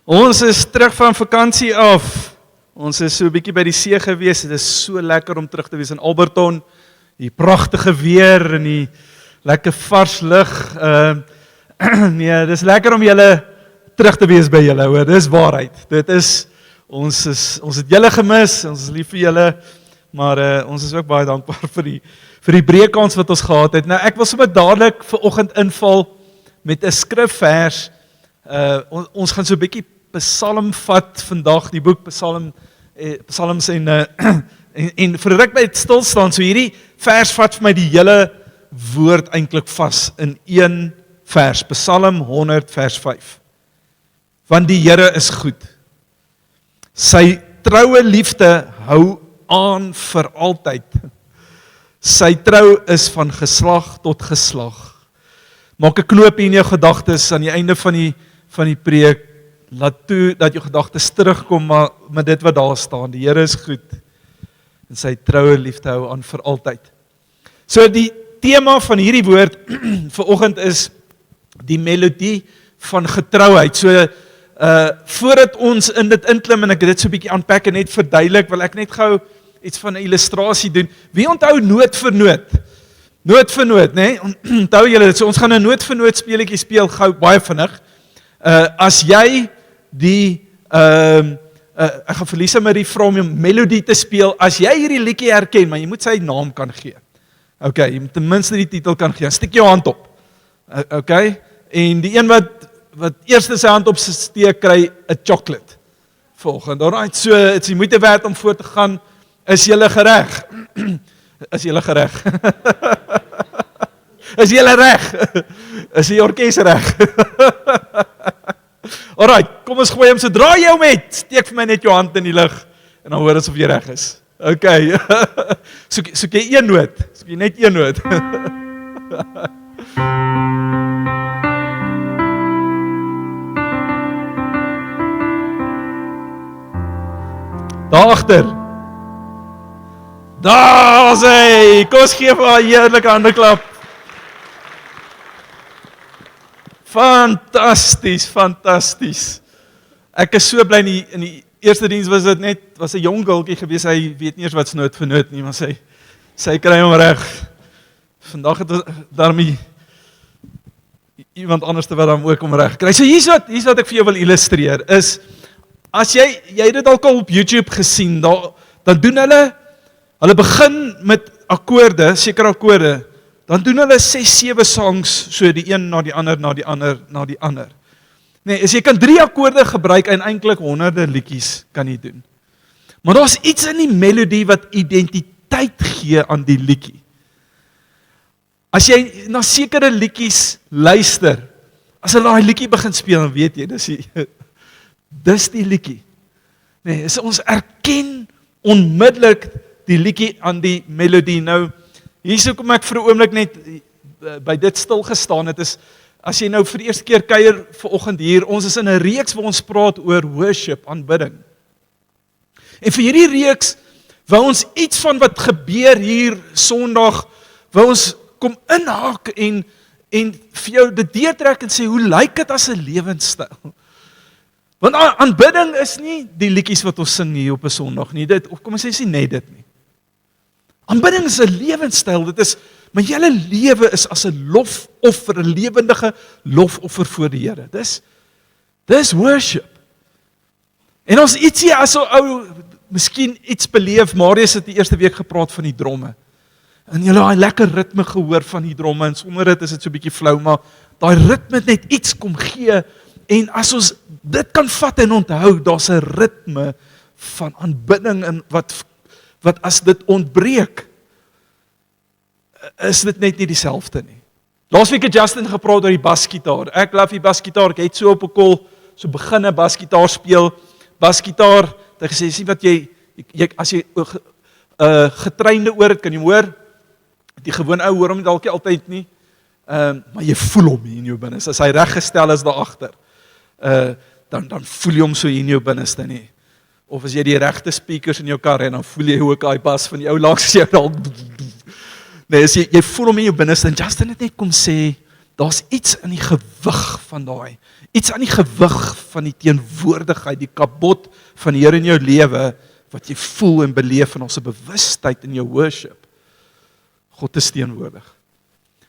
Ons is terug van vakansie af. Ons is so 'n bietjie by die see gewees. Dit is so lekker om terug te wees in Alberton. Die pragtige weer en die lekker vars lug. Nee, dis lekker om julle terug te wees by julle, hoor. Dis waarheid. Ons het julle gemis. Ons is lief vir julle, maar ons is ook baie dankbaar vir die breekans wat ons gehad het. Nou ek wil sommer dadelik vanoggend inval met 'n skrifvers. Ons gaan so 'n bietjie Psalm vat vandag, die boek Psalms en vir 'n ruk by dit stil staan. So hierdie vers vat vir my die hele woord eintlik vas in een vers, Psalm 100 vers 5. Want die Here is goed. Sy troue liefde hou aan vir altyd. Sy trou is van geslag tot geslag. Maak 'n knoop in jou gedagtes aan die einde van die preek. Laat toe dat jou gedagtes terugkom maar met dit wat daar staan. Die Here is goed en sy troue liefde hou aan vir altyd. So die tema van hierdie woord vanoggend is die melodie van getrouheid. So voordat ons in dit inklim en ek dit so 'n bietjie unpack en net verduidelik, wil ek net gou iets van 'n illustrasie doen. Wie onthou noot vir noot? Noot vir noot, né? Onthou julle dit? So ons gaan 'n noot vir noot speletjie speel gou baie vinnig. As jy die ek gaan verlies my die vra om 'n melodie te speel. As jy hierdie liedjie herken, maar jy moet sy naam kan gee. Okay, jy moet ten minste die titel kan gee. Steek jou hand op. Okay? En die een wat eerste sy hand op steek kry 'n chocolate. Volgende. Alright, so dit is die moeite werd om voor te gaan. Is julle gereg? Is julle gereg? Is julle reg? Is die orkes reg? Alright, kom ons gooi hom sodra jy hom het. Steek vir my net jou hand in die lug en dan hoor ons of jy reg is. Okay. Soek jy een noot. Soek jy net een noot. Daar agter. Daar is hy. Kom ons gee vir haar 'n heerlike handeklap. Fantasties, fantasties. Ek is so bly in die eerste diens was 'n jong girltjie gewees, hy weet nie eens wat's noot vir noot nie, maar sy kry hom reg. Vandag het daarmee iemand anders wat hom ook om reg kry. So hier's wat ek vir jou wil illustreer is as jy het dit al op YouTube gesien, dan doen hulle begin met akkoorde, sekere akkoorde. Dan doen hulle 6-7 songs, so die een na die ander, na die ander. Nee, as jy kan 3 akkoorde gebruik en eintlik honderde liedjies kan jy doen. Maar daar's iets in die melodie wat identiteit gee aan die liedjie. As jy na sekere liedjies luister, as hulle daai liedjie begin speel, dan weet jy, dis die liedjie. Nee, ons erken onmiddellik die liedjie aan die melodie. Nou, hier kom ek vir 'n oomblik net by dit stil gestaan het is, as jy nou vir die eerste keer kuier vanoggend hier, ons is in 'n reeks waar ons praat oor worship, aanbidding. En vir hierdie reeks wou ons iets van wat gebeur hier Sondag, wou ons kom inhaak en vir jou dit deurtrek en sê, hoe lyk dit as 'n lewenstyl? Want aanbidding is nie die liedjies wat ons sing hier op 'n Sondag nie, kom ons sê nie net dit nie. Aanbidding is 'n lewenstyl, dit is, my hele lewe is as 'n lofoffer, 'n lewendige lofoffer voor die Here. Dis worship. En ons ietsie as 'n ou, miskien iets beleef, Marius het die eerste week gepraat van die dromme. En jy daai lekker ritme gehoor van die dromme, en sonder dit is dit so 'n bietjie flou, maar daai ritme net iets kom gee, en as ons dit kan vat en onthou, daar's 'n ritme van aanbidding, en wat as dit ontbreek, is dit net nie dieselfde nie. Laasweek het Justin gepraat oor die basgitaar. Ek love die basgitaar, ek het so op 'n kol, so begin 'n basgitaar speel. Basgitaar, het hy gesê, sien wat jy as jy getreinde oor het, kan jy hoor, die gewone ou hoor hom nie dalk nie altyd nie, maar jy voel hom hier in jou binneste, as hy reggestel is daar agter, dan voel jy hom so hier in jou binneste nie. Of as jy die regte speakers in jou kar en dan voel jy hoe ek daai bas van die ou langs jou al. Nee, as jy voel hom in jou binneste, en Justin het net kom sê, daar's iets in die gewig van daai, iets aan die gewig van die teenwoordigheid, die kabot van die Here in jou lewe, wat jy voel en beleef in ons bewustheid in jou worship. God is teenwoordig.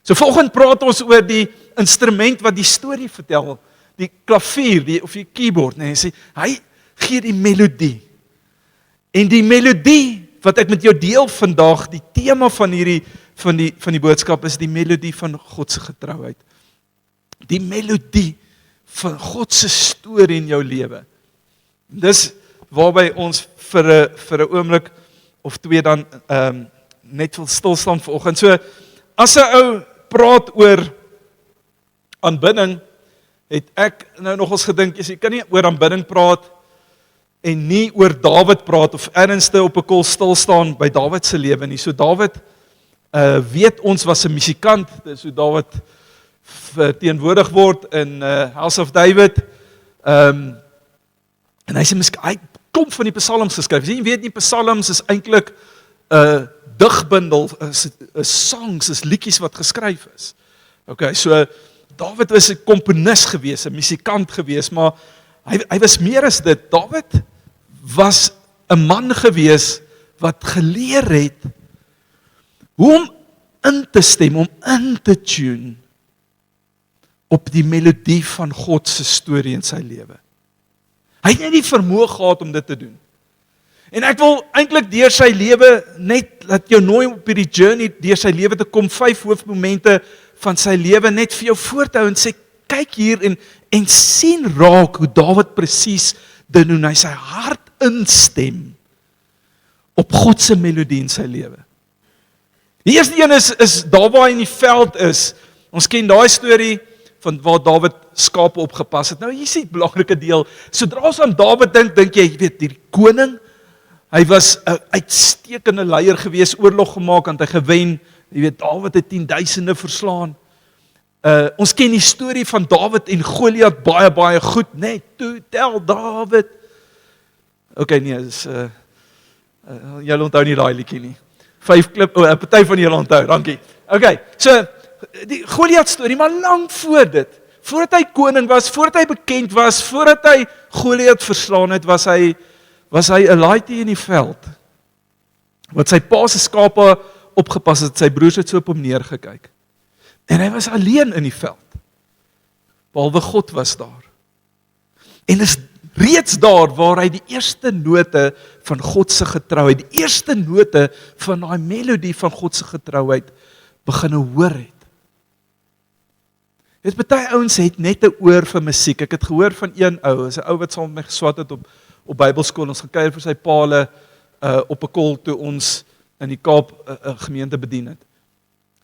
So volgende praat ons oor die instrument wat die storie vertel, die klavier, of die keyboard, hy gee die melodie. En die melodie wat ek met jou deel vandag, die tema van die boodskap is die melodie van God se getrouheid. Die melodie van God se storie in jou lewe. Dis waarby ons vir 'n oomblik of twee dan net wil stil staan vanoggend. So as 'n ou praat oor aanbidding, het ek nou nogals gedink, jy kan nie oor aanbidding praat en nie oor Dawid praat of ernstig op 'n kol stil staan by Dawid se lewe nie. So Dawid weet ons was 'n musikant, dis hoe Dawid verteenwoordig word in House of David. En hy kom van die psalms geskryf. Jy weet nie, psalms is eintlik 'n digbundel, is songs, is liedjies wat geskryf is. Okay, so Dawid was 'n komponis gewees, 'n musikant gewees, maar hy was meer as dit. Dawid was 'n man gewees wat geleer het hoe om in te stem, om in te tune op die melodie van God se storie in sy lewe. Hy het net die vermoë gehad om dit te doen. En ek wil eintlik deur sy lewe net laat jou nooi op hierdie journey deur sy lewe te kom, 5 hoofmomente van sy lewe net vir jou voorthou en sê kyk hier en sien raak hoe Dawid presies dit doen, hy sy hart instem op God se melodie in sy lewe. Die eerste een is daar waar hy in die veld is. Ons ken daai storie van waar Dawid skape opgepas het. Nou hier is die belangrike deel. Sodra ons aan Dawid dink jy weet, die koning, hy was 'n uitstekende leier gewees, oorlog gemaak, en hy gewen. Jy weet, Dawid het 10,000 verslaan. Ons ken die storie van Dawid en Goliat baie goed, net toe tel Dawid. Okay, nee, julle onthou nie daai liedjie nie. 5 klip, 'n party van julle onthou, dankie. Okay, so die Goliat storie, maar lank voor dit, voordat hy koning was, voordat hy bekend was, voordat hy Goliat verslaan het, was hy 'n laaitie in die veld, wat sy pa se skape opgepas het, sy broers het so op hom neergekyk. En hy was alleen in die veld, behalwe God was daar. En is reeds daar waar hy die eerste note van God se getrouheid, die eerste note van daai melodie van God se getrouheid begin hoor het. Dit baie ouens het net 'n oor vir musiek. Ek het gehoor van een ou, is 'n ou wat saam met my geswat het op Bybelskool. Ons gekuier vir sy paale op 'n kol toe ons in die Kaap 'n gemeente bedien het.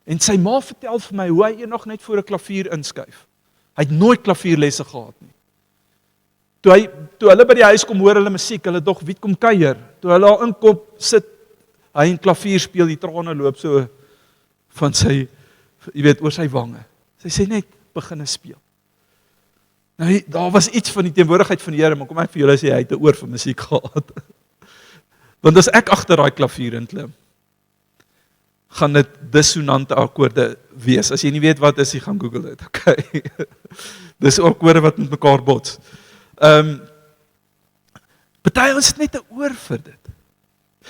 En sy ma vertel vir my hoe hy eendag net voor 'n klavier inskuif. Hy het nooit klavierlesse gehad nie. Toe hulle by die huis kom hoor hulle musiek, hulle dog wie kom kuier. Toe hulle al inkom sit hy en klavier speel, die trane loop so van sy, jy weet, oor sy wange. Sy sê net begin speel. Nou daar was iets van die teenwoordigheid van die Here, maar kom ek vir julle sê hy het 'n oor vir musiek gehad. Want as ek agter daai klavier inklim, gaan dit dissonante akkoorde wees. As jy nie weet wat is, jy gaan Google dit, okay? Dis akkoorde wat met mekaar bots. Party ons het net 'n oor vir dit.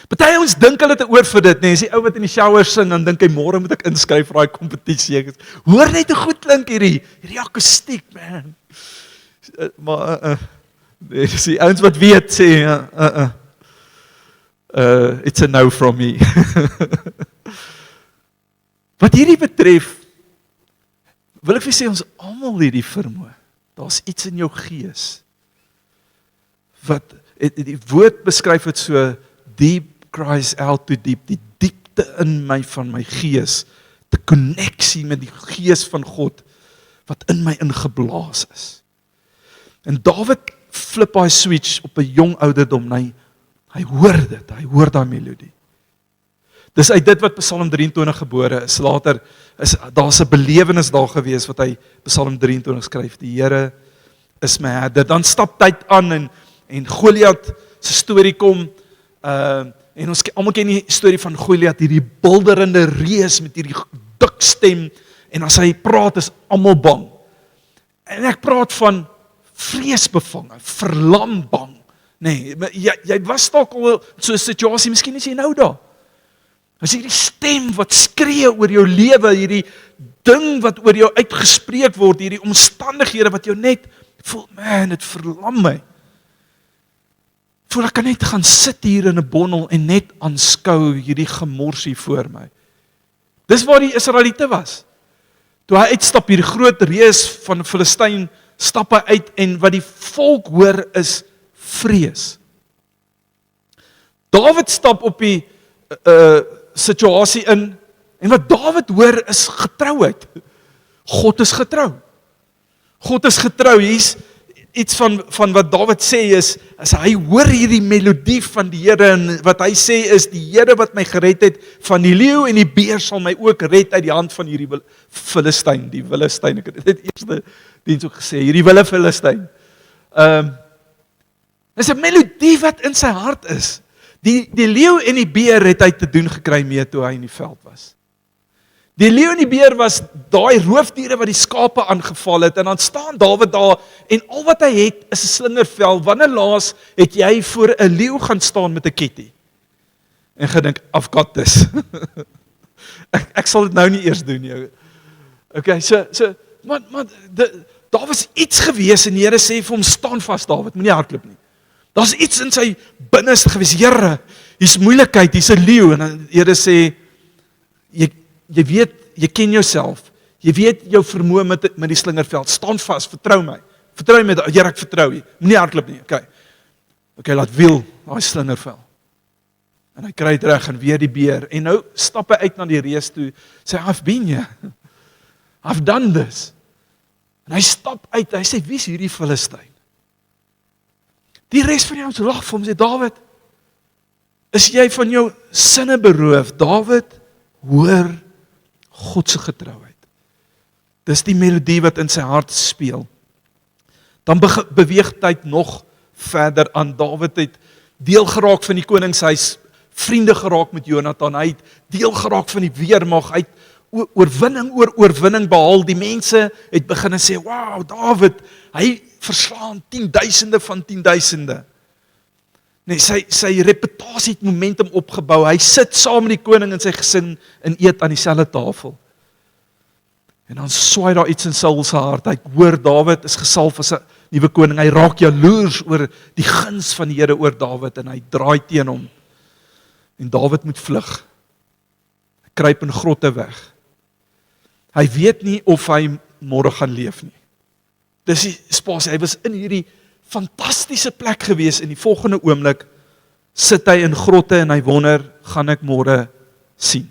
Party ons dink hulle het 'n oor vir dit, nee, as die ou wat in die shower sing, dan dink hy môre moet ek inskryf vir daai kompetisie. Hoor net hoe goed klink hierdie akoestiek, man. Maar nee, dis die ouens wat weet sê, it's a no from me. Wat hierdie betref, wil ek vir sê ons almal hierdie vermoë. Daar's iets in jou gees wat die woord beskryf dit so, deep cries out to deep, die diepte in my van my gees, die konneksie met die gees van God wat in my ingeblaas is. En Dawid flip hy switch op 'n jong ouderdom, hy hoor dit, hy hoor daai melodie. Dis uit dit wat Psalm 23 gebore is. Later daar's 'n belewenis daar gewees wat hy Psalm 23 skryf. Die Here is my herder. Dan stap tyd aan en Goliat se storie kom. En ons almal ken die storie van Goliat, hierdie bulderende reus met hierdie dik stem en as hy praat is almal bang. En ek praat van vreesbevange, verlam bang. Nee, jy was dalk al so 'n situasie, miskien is jy nou daar. As hierdie stem wat skree oor jou lewe, hierdie ding wat oor jou uitgespreek word, hierdie omstandighede wat jou net voel, man, dit verlam my. Voel ek kan net gaan sit hier in 'n bondel en net aanskou hierdie gemorsie voor my. Dis waar die Israeliete was. Toe hy uitstap, hierdie groot reus van Filistyn, stap hy uit en wat die volk hoor is vrees. Dawid stap op die situasie in, en wat Dawid hoor is getrouheid. God is getrou. God is getrou. Hier's iets van wat Dawid sê is, as hy hoor hierdie melodie van die Here, en wat hy sê is, die Here wat my gered het van die leeu en die beer sal my ook red uit die hand van hierdie Filistyn, die Filistyn, ek het dit eerste diens ook gesê, hierdie wille Filistyn. Dis 'n melodie wat in sy hart is. Die leeu en die beer het hy te doen gekry mee toe hy in die veld was. Die leeu en die beer was daai roofdiere wat die skape aangeval het, en dan staan Dawid daar, en al wat hy het is 'n slingervel. Wanneer laas het jy voor 'n leeu gaan staan met 'n ketty? En gedink, I've got this. ek sal dit nou nie eers doen nie. Okay, maar daar was iets gewees, en die Here sê vir hom, staan vas Dawid, moenie hardloop nie. Daar's iets in sy binneste gewees, Here, hier's moeilikheid, hier's 'n leeu, en die Here sê, jy weet, jy ken jouself, jy weet jou vermoë met die slingerveld, staan vas, vertrou my, Here, ek vertrou jy, moenie hardloop nie, okay, laat wiel, daai slingervel, en hy kry dit reg, en weer die beer, en nou stap hy uit na die reus toe, sê, I've been here, I've done this, en hy stap uit, hy sê, wie is hierdie Filistyn? Die res van die ouens lag vir hom, sê, Dawid, is jy van jou sinne beroof? Dawid, hoor God se getrouheid. Dis die melodie wat in sy hart speel. Dan beweeg tyd nog verder aan. Dawid het deel geraak van die koningshuis, vriende geraak met Jonatan, hy het deel geraak van die weermag, hy het oorwinning oor oorwinning behaal. Die mense het begin en sê, wow, Dawid, hy verslaan 10.000 van 10.000. Nee, sy reputasie het momentum opgebou. Hy sit saam met die koning en sy gesin en eet aan dieselfde tafel. En dan swaai daar iets in Saul se hart. Hy hoor Dawid is gesalf as 'n nuwe koning. Hy raak jaloers oor die guns van die Here oor Dawid en hy draai teen hom. En Dawid moet vlug. Hy kruip in grotte weg. Hy weet nie of hy môre gaan leef nie. Dis die spasie, hy was in hierdie fantastiese plek gewees, en die volgende oomblik sit hy in grotte en hy wonder, gaan ek môre sien?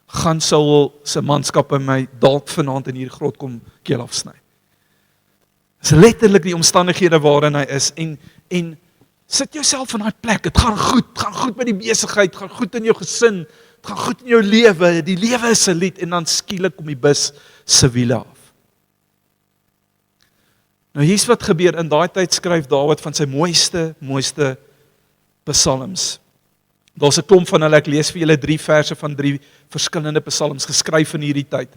Gaan Saul se manskappe my dalk vanaand in hierdie grot kom keel afsny? Dis letterlik die omstandighede waarin hy is, en sit jouself in daai plek, het gaan goed met die besigheid, gaan goed in jou gesin, het gaan goed in jou lewe, die lewe is 'n lied, en dan skielik kom die bus se wiele af. Nou hier's wat gebeur, in daai tyd skryf Dawid van sy mooiste psalms. Daar's 'n klomp van hulle, ek lees vir julle 3 verse van 3 verskillende psalms geskryf in hierdie tyd.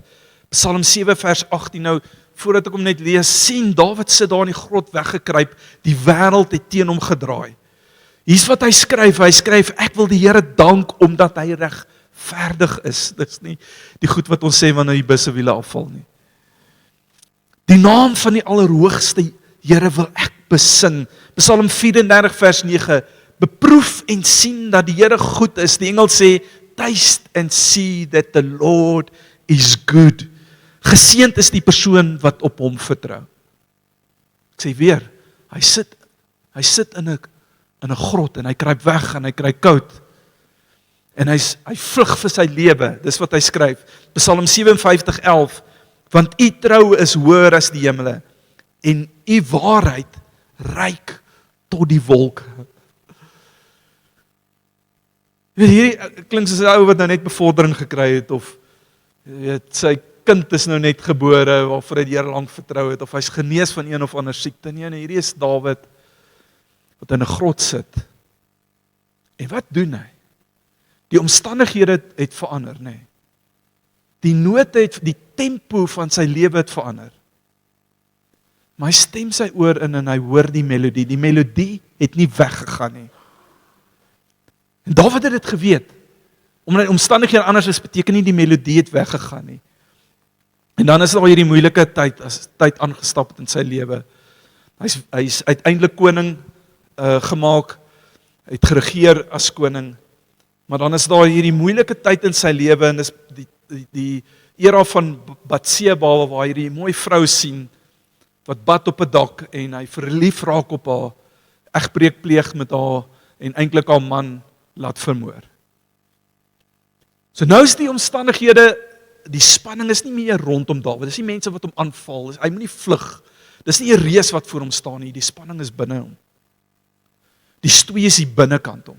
Psalm 7 vers 18, nou, voordat ek hom net lees, sien Dawid sit daar in die grot weggekruip, die wêreld het teen hom gedraai. Hier's wat hy skryf, ek wil die Here dank, omdat hy regverdig is. Dis nie die goed wat ons sê wanneer die busse wiele afval nie. Die naam van die Allerhoogste Here wil ek besing. Psalm 34 vers 9, beproef en sien dat die Here goed is. Die engel sê, taste and see that the Lord is good. Geseënd is die persoon wat op hom vertrou. Ek sê weer, hy sit in 'n grot en hy kruip weg en hy kry koud. En hy vlug vir sy lewe. Dis wat hy skryf. Psalm 57:11, want u trou is hoër as die hemele en u waarheid reik tot die wolke. Hierdie klink soos 'n ou wat nou net bevordering gekry het, of sy kind is nou net gebore, waarvoor hy die Here lank vertrou het, of hy's genees van een of ander siekte. Nee, hierdie is Dawid, wat in 'n grot sit. En wat doen hy? Die omstandighede het verander, nee. Die tempo van sy lewe het verander. Maar hy stem sy oor in en hy hoor die melodie. Die melodie het nie weggegaan nie. En Dawid het dit geweet. Omdat die omstandighede anders is, beteken nie die melodie het weggegaan nie. En dan is daar hierdie moeilike tyd, as tyd aangestap het in sy lewe. Hy is uiteindelik koning gemaak, hy het geregeer as koning, maar dan is daar hierdie moeilike tyd in sy lewe, en dis die era van Batseba, waar hy hierdie mooi vrou sien, wat bad op 'n dak, en hy verlief raak op haar, egbreek pleeg met haar, en eintlik haar man laat vermoor. So nou is die omstandighede, die spanning is nie meer rondom Dawid, dis nie mense wat hom aanval, hy moet nie vlug, dis nie 'n reus wat voor hom staan nie, die spanning is binne hom. Die stoei is hier binnekant hom.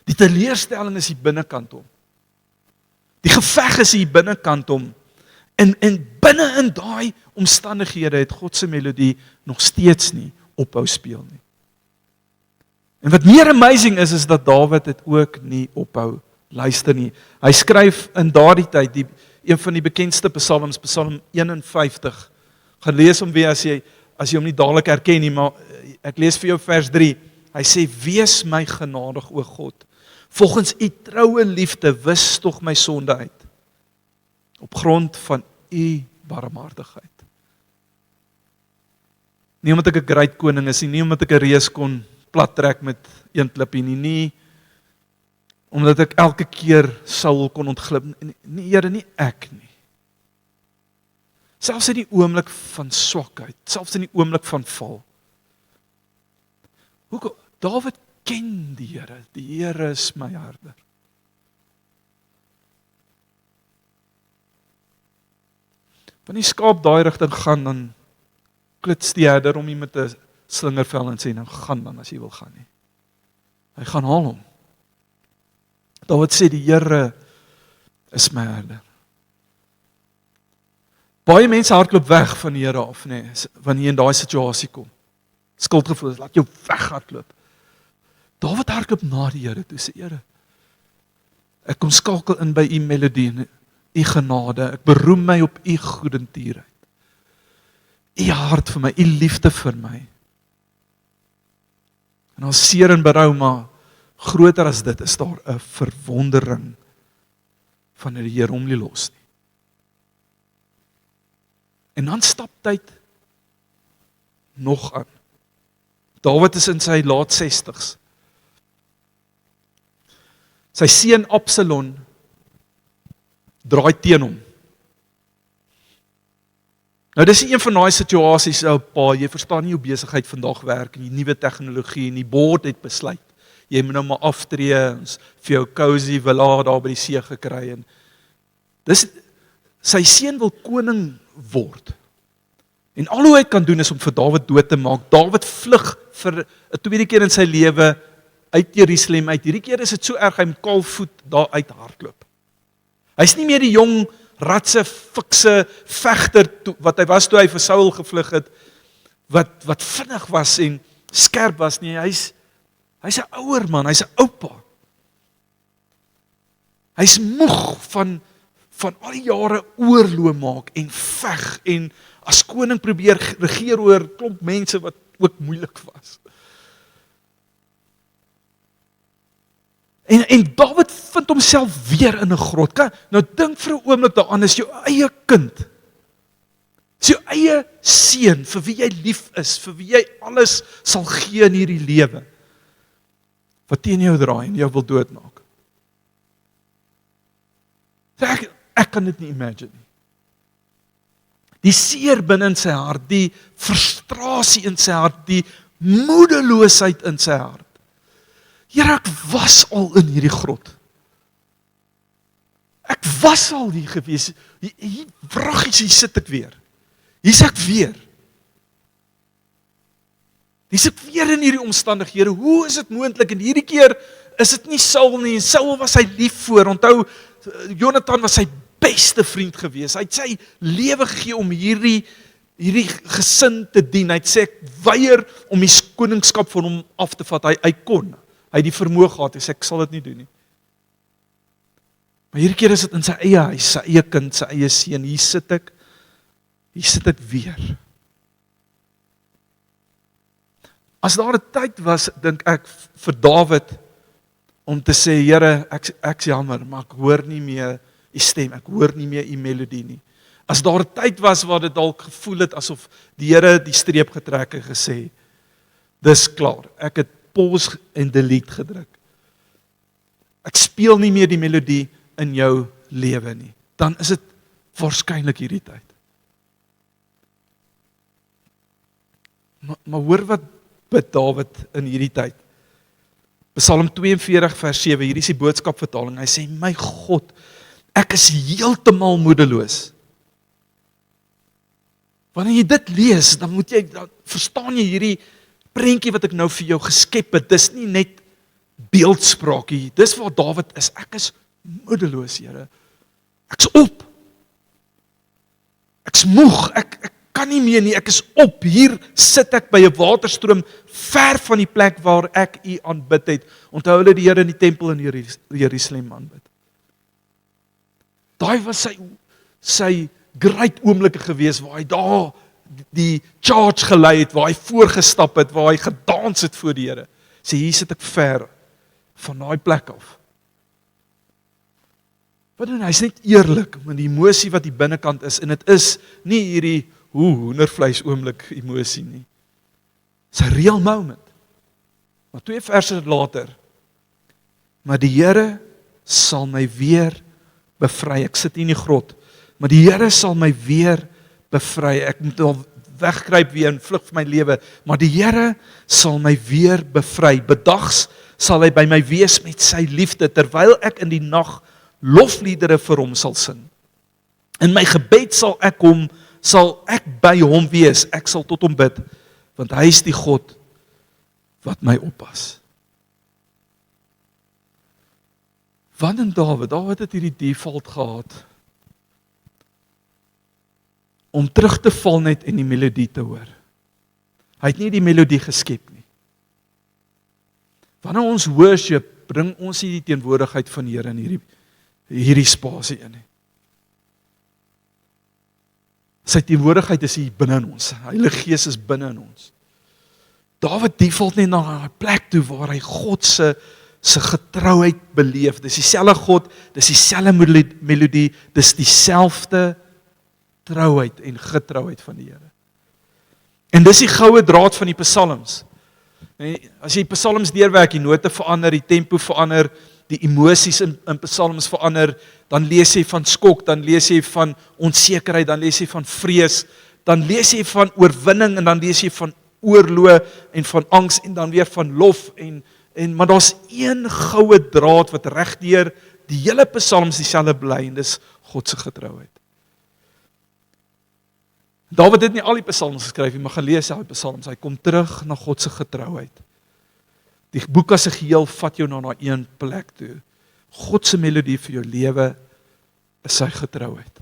Die teleurstelling is hier binnekant hom. Die geveg is hier binnekant hom. En binne in daai omstandighede het God se melodie nog steeds nie ophou speel nie. En wat meer amazing is dat Dawid het ook nie ophou luister nie. Hy skryf in daardie tyd, een van die bekendste psalms, Psalm 51, gaan lees hom weer as jy hom nie dadelik herken nie, maar ek lees vir jou vers 3, hy sê, wees my genadig, o God, volgens u troue liefde, wis tog my sonde uit, op grond van u barmhartigheid. Nie omdat ek 'n great koning is nie omdat ek 'n reus kon plat trek met een klippie nie, omdat ek elke keer Saul kon ontglip, nie Here, nie ek nie. Selfs in die oomblik van swakheid, selfs in die oomblik van val. Dawid ken die Here is my herder. Wanneer die skaap daai rigting gaan, dan klits die herder om hom met 'n slingervel en sê, nou gaan dan as jy wil gaan nie. Hy gaan haal hom. Dawid sê, die Here is my herder. Baie mense hardloop weg van die Here af, wanneer jy in daai situasie kom. Skuldgevoel, laat jou weghardloop. Dawid hardloop na die Here toe, sê Here, ek kom skakel in by u melodie, en u genade, ek beroem my op u goedendierheid. U hart vir my, u liefde vir my. En al seer en berou, maar groter as dit is daar 'n verwondering van die Here hom nie los nie. En dan stap tyd nog aan. Dawid is in sy laat 60's. Sy seun Absalom draai teen hom. Nou dis een van daai situasies, pa, jy verstaan nie hoe besigheid vandag werk, en die nuwe tegnologie, en die board het besluit, jy moet nou maar aftree, ons vir jou cozy villa daar by die see gekry, en sy seun wil koning word, en al hoe hy kan doen is om vir Dawid dood te maak. Dawid vlug vir 'n tweede keer in sy lewe uit Jerusalem uit, hierdie keer is dit so erg, hy moet kaalvoet daar uit hardloop. Hy is nie meer die jong, ratse, fikse vegter wat hy was toe hy vir Saul gevlug het, wat vinnig was en skerp was nie, hy's 'n ouer man, hy's 'n oupa. Hy's moeg van al die jare oorlog maak en veg en as koning probeer regeer oor klomp mense wat ook moeilik was. En Dawid vind homself weer in 'n grot. Nou dink vir 'n oomblik daaraan, is jou eie kind, is jou eie seun, vir wie jy lief is, vir wie jy alles sal gee in hierdie lewe, wat teen jou draai en jou wil doodmaak. Ek kan dit nie imagine nie. Die seer binne in sy hart, die frustrasie in sy hart, die moedeloosheid in sy hart. Here, ek was al in hierdie grot. Ek was al hier gewees. Hier wraggies, hier sit ek weer. Hier's ek weer. Hier's ek weer in hierdie omstandighede. Hoe is dit moontlik? En hierdie keer is dit nie Saul nie. Saul was sy lief voor. Onthou, Jonathan was sy beste vriend gewees. Hy het sy lewe gegee om hierdie gesin te dien. Hy het sê, ek weier om die koningskap van hom af te vat. Hy kon. Hy het die vermoë gehad, hy sê, ek sal dit nie doen nie. Maar hierdie keer is dit in sy eie huis, sy eie kind, sy eie seun. Hier sit ek weer. As daar 'n tyd was, dink ek, vir Dawid, om te sê, Here, ek's jammer, maar ek hoor nie meer u stem, ek hoor nie meer u melodie nie. As daar 'n tyd was waar dit dalk gevoel het asof die Here die streep getrek en gesê, dis klaar, ek het pause en delete gedruk. Ek speel nie meer die melodie in jou lewe nie. Dan is dit waarskynlik hierdie tyd. Maar hoor wat bid Dawid in hierdie tyd. Psalm 42 vers 7, hier is die boodskapvertaling. Hy sê, my God, ek is heeltemal moedeloos. Wanneer jy dit lees, dan verstaan jy hierdie prentjie wat ek nou vir jou geskep het. Dis nie net beeldspraakie. Dis waar Dawid is. Ek is moedeloos, Here. Ek's op. Ek's moeg. Ek kan nie meer nie. Ek is op. Hier sit ek by 'n waterstroom ver van die plek waar ek U aanbid het. Onthou hulle die Here in die tempel in Jerusalem aanbid. Daai was sy great oomblikke gewees waar hy daar die charge gelei het, waar hy voorgestap het, waar hy gedans het voor die Here. Sê hier sit ek ver van daai plek af. Wat doen hy? Hy's net eerlik met die emosie wat hier binnekant is en dit is nie hierdie hoendervleis oomblik emosie nie. It's a real moment. Maar 2 verse later, maar die Here sal my weer bevry. Ek sit hier in die grot, maar die Here sal my weer bevry. Ek moet al wegkruip weer en vlug vir my lewe, maar die Here sal my weer bevry. Bedags sal hy by my wees met sy liefde, terwyl ek in die nag lofliedere vir hom sal sing. In my gebed sal ek by hom wees, ek sal tot hom bid, want hy is die God wat my oppas. Wat in Dawid het hierdie default gehad, om terug te val net en die melodie te hoor. Hy het nie die melodie geskep nie. Wanneer ons worship, bring ons nie die teenwoordigheid van die Here in hierdie spasie in nie. Sy teenwoordigheid is hier binne in ons. Heilige Gees is binne in ons. Dawid default net na 'n plek toe waar hy God se getrouheid beleef. Dis dieselfde God, dis dieselfde melodie, dis dieselfde trouheid en getrouheid van die Here. En dis die goue draad van die psalms. As jy psalms deurwerk, die note verander, die tempo verander, die emosies in psalms verander, dan lees jy van skok, dan lees jy van onsekerheid, dan lees jy van vrees, dan lees jy van oorwinning, en dan lees jy van oorlog, en van angs, en dan weer van lof, maar daar's een goue draad, wat regdeur die hele psalms dieselfde bly, en dis God se getrouheid. Dawid het nie al die psalms geskryf, maar gelees hy psalms, hy kom terug na God se getrouheid. Die boek as 'n geheel vat jou na daai een plek toe. God se melodie vir jou lewe is sy getrouheid.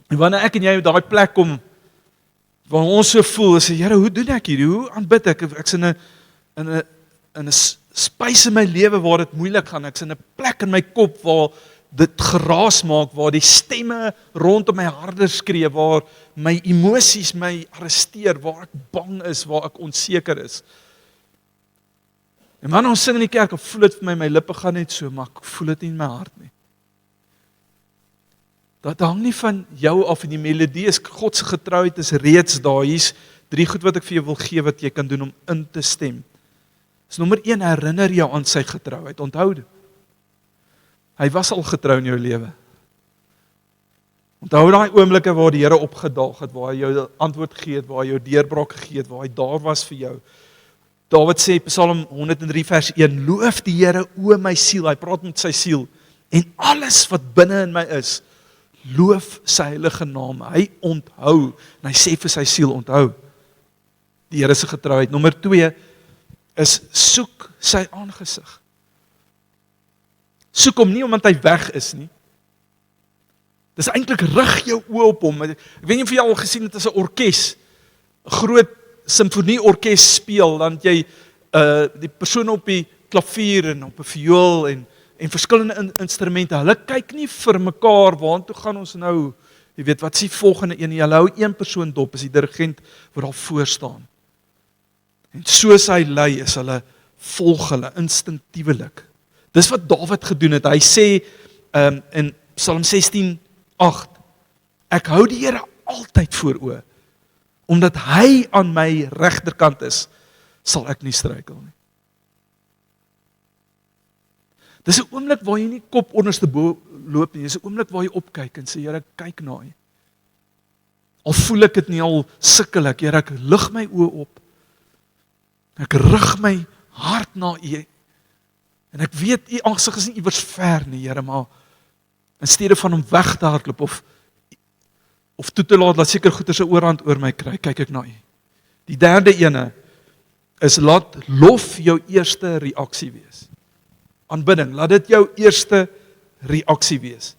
En wanneer ek en jy op daai plek kom, waar ons so voel, sê, Here, hoe doen ek hierdie? Hoe aanbid ek? Ek's in 'n space in my lewe waar dit moeilik gaan. Ek's in 'n plek in my kop waar dit geraas maak, waar die stemme rondom my harder skree, waar my emosies my arresteer, waar ek bang is, waar ek onseker is. En wanneer ons sing in die kerk, voel dit vir my lippe gaan net so, maar ek voel dit nie in my hart nie. Dat hang nie van jou af, en die melodie is, God se getrouheid is reeds daar. Hier's 3 goed wat ek vir jou wil gee, wat jy kan doen om in te stem. Dis nommer 1, herinner jou aan sy getrouheid, onthou dit. Hy was al getrou in jou lewe. Onthou daai oomblikke waar die Here opgedaag het, waar hy jou antwoord gegee het, waar hy jou deurbraak gegee het, waar hy daar was vir jou. Dawid sê, Psalm 103 vers 1, loof die Here o my siel, hy praat met sy siel, en alles wat binne in my is, loof sy heilige naam. Hy onthou, en hy sê vir sy siel, onthou die Here se getrouheid. Nommer 2 is, soek sy aangesig. Soek hom nie omdat hy weg is nie. Dis eintlik rig jou oë op hom. Ek weet nie of jy al gesien het, as 'n orkes, 'n groot simfonieorkes speel, dan jy die persoon op die klavier en op 'n viool en en verskillende instrumente. Hulle kyk nie vir mekaar, waartoe gaan ons nou, jy weet, wat is die volgende een? Hulle hou een persoon dop, is die dirigent wat daar voor staan. En soos hy lei, is hulle volg hulle, instinctiewelik. Dis wat Dawid gedoen het. Hy sê in Psalm 16:8, ek hou die Here altyd voor oë, omdat hy aan my regterkant is, sal ek nie struikel nie. Dis 'n oomblik waar jy nie kop onderste bo loop nie, dis 'n oomblik waar jy opkyk en sê, Here, kyk na U. Al voel ek dit nie, al sukkel ek, Here, ek lig my oë op. Ek rig my hart na U. En ek weet U aangesig is nie iewers ver nie, Here, maar in steede van om weg te hardloop of toe te laat seker goeie se oorhand oor my kry, kyk ek na U. Die derde ene is laat lof jou eerste reaksie wees. Aanbidding, laat dit jou eerste reaksie wees.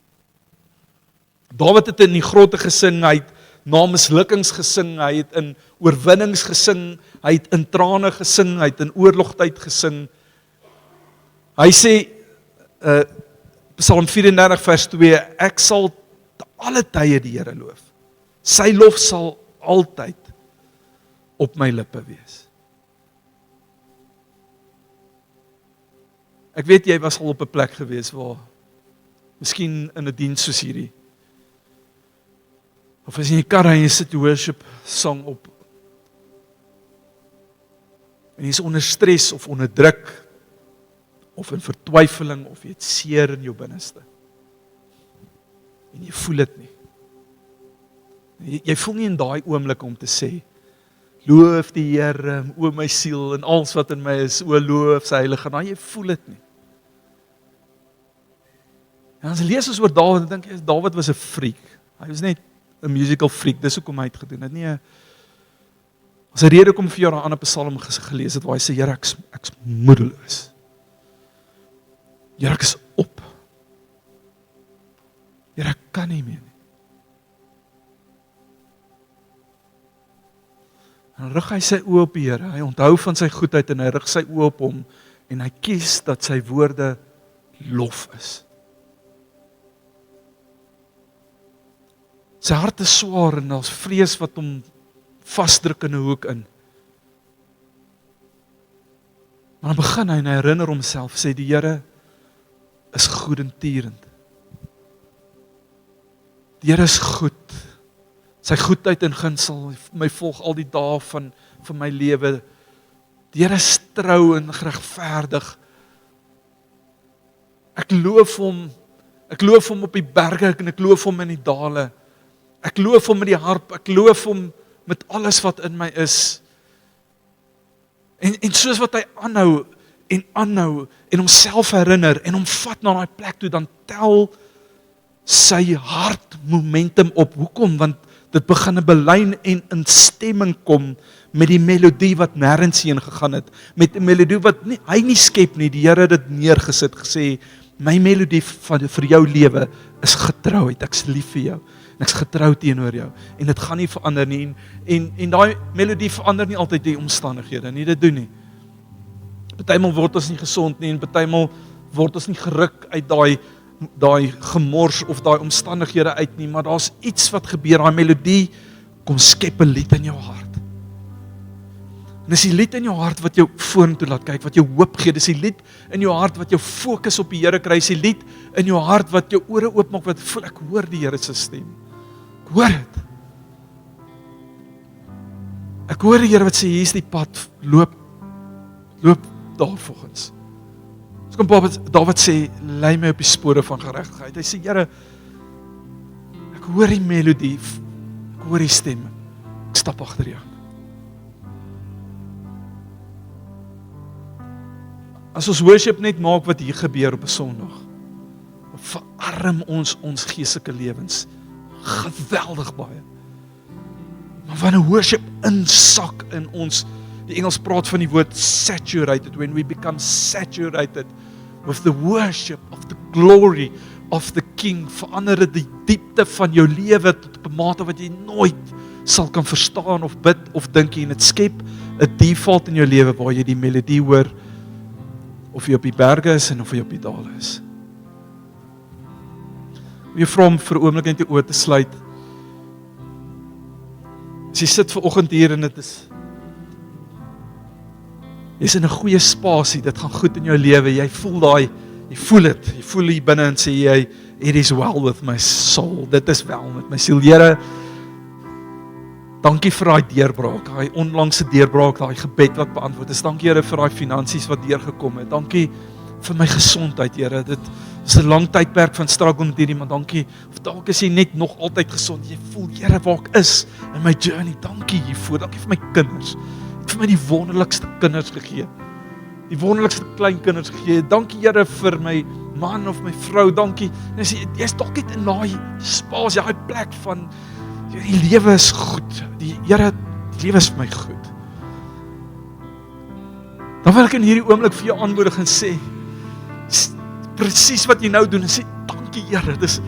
Dawid het in die grotte gesing, hy het na mislukkings gesing, hy het in oorwinnings gesing, hy het in trane gesing, hy het in oorlogtyd gesing. Hy sê, Psalm 34 vers 2, ek sal te alle tye die Here loof. Sy lof sal altyd op my lippe wees. Ek weet jy was al op 'n plek gewees waar, miskien in 'n diens soos hierdie, of as jy in die kar en jy sit worship song op, en jy is onder stres of onder druk, of in vertwyfeling, of jy het seer in jou binneste, en jy voel dit nie. Jy voel nie in daai oomblik om te sê, loof die Here, o my siel, en alles wat in my is, o loof sy heilige naam, jy voel dit nie. En as jy lees ons oor Dawid, dan dink jy, Dawid was 'n freak. Hy was net 'n musical freak, dis hoekom hy het gedoen. Het nie 'n as 'n rede kom vir jou 'n ander Psalm gelees het, waar hy sê, Here, ek's moedeloos. Here, ek is op. Here, ek kan nie meer nie. En rig hy sy oë op die Here, hy onthou van sy goedheid en hy rig sy oë op hom en hy kies dat sy woorde lof is. Sy hart is swaar en daar's vrees wat hom vasdruk in 'n hoek in. Maar dan begin hy en hy herinner homself, sê die Here is goedentierend. Die Here is goed. Sy goedheid en guns sal my volg al die dae van my lewe. Die Here is trou en regverdig. Ek loof hom op die berge en ek loof hom in die dale. Ek loof hom met die harp, ek loof hom met alles wat in my is. En soos wat hy aanhou en homself herinner en hom vat na daai plek toe, dan tel sy hart momentum op. Hoekom? Want dit begin 'n belyn en in stemming kom met die melodie wat nêrens heen gegaan het, met 'n melodie wat hy nie skep nie, die Here het dit neergesit, gesê, my melodie vir jou lewe is getrouheid, ek's lief vir jou, en ek's getrou teenoor jou, en dit gaan nie verander nie, en daai melodie verander nie altyd die omstandighede nie, dit doen nie. Partymal word ons nie gesond nie, en partymal word ons nie geruk uit daai gemors of daai omstandighede uit nie, maar daar's iets wat gebeur, daai melodie kom skep 'n lied in jou hart. En dis die lied in jou hart wat jou vorentoe laat kyk, wat jou hoop gee, dis die lied in jou hart wat jou fokus op die Here kry, dis die lied in jou hart wat jou ore oopmaak, wat voel, ek hoor die Here se stem. Ek hoor dit. Ek hoor die Here wat sê, hier is die pad, loop daar volgens. So kom Dawid sê, lei my op die spore van geregtigheid. Hy sê, Here, ek hoor die melodie, ek hoor die stem, ek stap agter jou. As ons worship net maak wat hier gebeur op 'n Sondag, verarm ons geestelike lewens geweldig baie. Maar wanneer worship insak in ons, die Engels praat van die woord saturated, when we become saturated with the worship of the glory of the King, verander dit die diepte van jou lewe tot op 'n mate wat jy nooit sal kan verstaan of bid of dink, en dit skep 'n default in jou lewe waar jy die melodie hoor, of jy op die berge is en of jy op die dale is. Jy vra om vir 'n oomblik net die oë te sluit. As jy sit vanoggend hier en dit is jy's in 'n goeie spasie, dit gaan goed in jou lewe, jy voel dit, jy voel hier binne en sê jy, it is well with my soul, dit is wel met my siel. Here, dankie vir daai deurbraak, daai onlangse deurbraak, daai gebed wat beantwoord is. Dankie Here vir daai finansies wat deurgekom het. Dankie vir my gesondheid, Here. Dit is 'n lang tydperk van struggle met hierdie, maar dankie. Of dalk is jy net nog altyd gesond. Jy voel, Here, waar ek is in my journey. Dankie hiervoor. Dankie vir my kinders. Jy het vir my die wonderlikste kinders gegee. Die wonderlikste kleinkinders gegee. Dankie Here vir my man of my vrou. Dankie. En as jy's dalk net in daai spasie, daai plek van die lewe is goed. Here, die lewe is vir my goed. Dan wil ek in hierdie oomblik vir jou aanmoedig en sê, presies wat jy nou doen, en sê, dankie Here, dis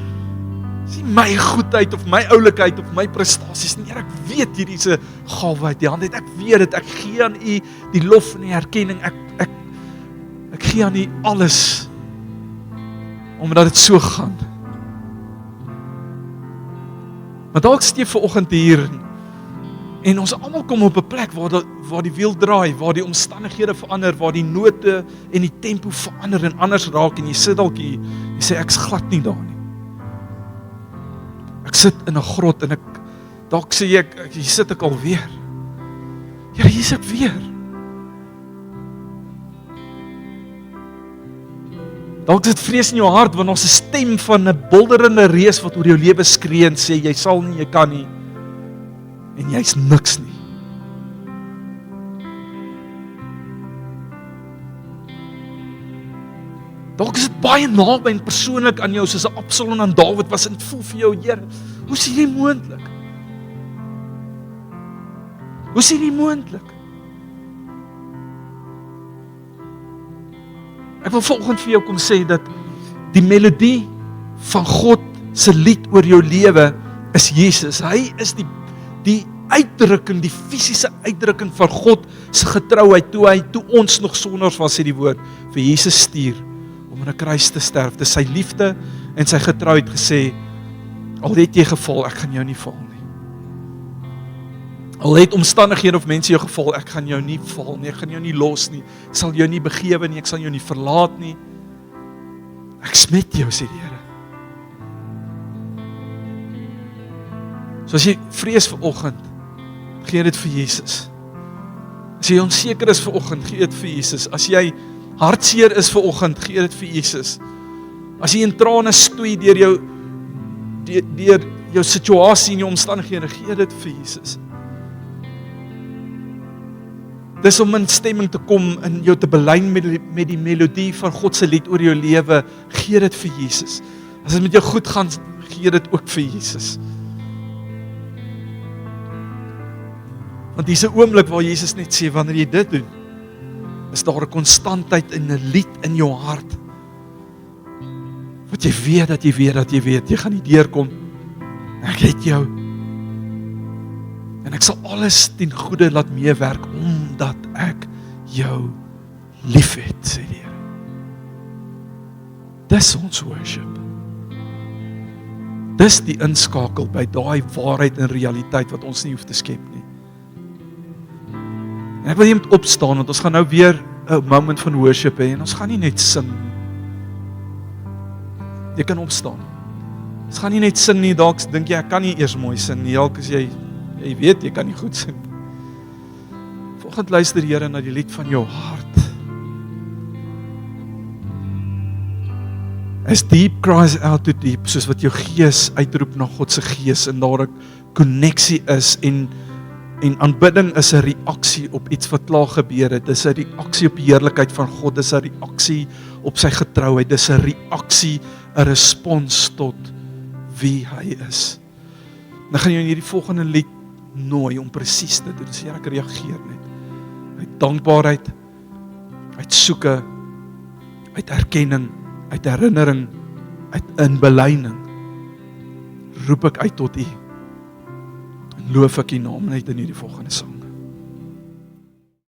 nie my goedheid, of my oulikheid, of my prestasies nie, Here, ek weet hierdie is 'n gawe uit die hand uit, ek weet dit, ek gee aan U die lof en die erkenning, ek gee aan U alles, omdat dit so gaan. Maar dalk steek vanoggend hier, en ons almal kom op 'n plek waar die wiel draai, waar die omstandighede verander, waar die note en die tempo verander en anders raak, en jy sit dalk hier, jy sê ek's glad nie daar nie. Ek sit in 'n grot, en dalk sê jy, hier sit ek alweer. Ja, hier sit ek weer. Dalk is dit vrees in jou hart, want ons 'n stem van 'n bulderende reus wat oor jou lewe skree en sê, jy sal nie, jy kan nie, en jy's niks nie. Dalk is dit baie naby en persoonlik aan jou, soos 'n Absalom aan Dawid was, en het voel vir jou, Here, hoe is hierdie moontlik? Hoe is hierdie moontlik? Ek wil vanoggend vir jou kom sê dat die melodie van God se lied oor jou lewe is Jesus. Hy is die uitdrukking, die fisiese uitdrukking van God se getrouheid toe ons nog sondaars was, sê die woord, vir Jesus stuur om aan 'n kruis te sterf. Dis sy liefde en sy getrouheid gesê, al het jy geval, ek gaan jou nie val nie. Al het omstandighede of mense jou geval, ek gaan jou nie val nie, ek gaan jou nie los nie, ek sal jou nie begewe nie, ek sal jou nie verlaat nie. Ek smet jou, sê die Here. So as jy vrees vanoggend, gee dit vir Jesus. As jy onseker is vanoggend, gee dit vir Jesus. As jy hartseer is vanoggend, gee dit vir Jesus. As jy in trane stoei deur jou situasie en jou omstandighede, gee dit vir Jesus. Dis om in stemming te kom en jou te belyn met die melodie van God se lied oor jou lewe, gee dit vir Jesus. As dit met jou goed gaan, gee dit ook vir Jesus. Want dis 'n oomblik waar Jesus net sê, wanneer jy dit doen, is daar 'n konstantheid in 'n lied in jou hart. Wat jy weet dat jy weet dat jy weet, jy gaan nie deurkom. Ek het jou. En ek sal alles ten goeie laat meewerk, omdat ek jou liefhet, sê die Here. Dis ons worship. Dis die inskakel by daai waarheid en realiteit wat ons nie hoef te skep nie. En ek wil jy moet opstaan, want ons gaan nou weer 'n moment van worship hê, en ons gaan nie net sing. Jy kan opstaan. Ons gaan nie net sing nie, dalk dink jy, ek kan nie eers mooi sing nie, dalk is jy weet, jy kan nie goed sing. Vanoggend luister die Here na die lied van jou hart. As deep cries out to deep, soos wat jou gees uitroep na God se gees, en daar 'n konneksie is, en aanbidding is 'n reaksie op iets wat klaar gebeur het. Dis 'n reaksie op die heerlikheid van God, dis 'n reaksie op sy getrouheid, dis 'n reaksie, 'n respons tot wie hy is. Dan gaan jy in hierdie volgende lied nooi om presies te doen. Dis ek reageer net. Uit dankbaarheid, uit soeke, uit erkenning, uit herinnering, uit inbelyning. Roep ek uit tot U. En loof ek U naam net in hierdie volgende sang.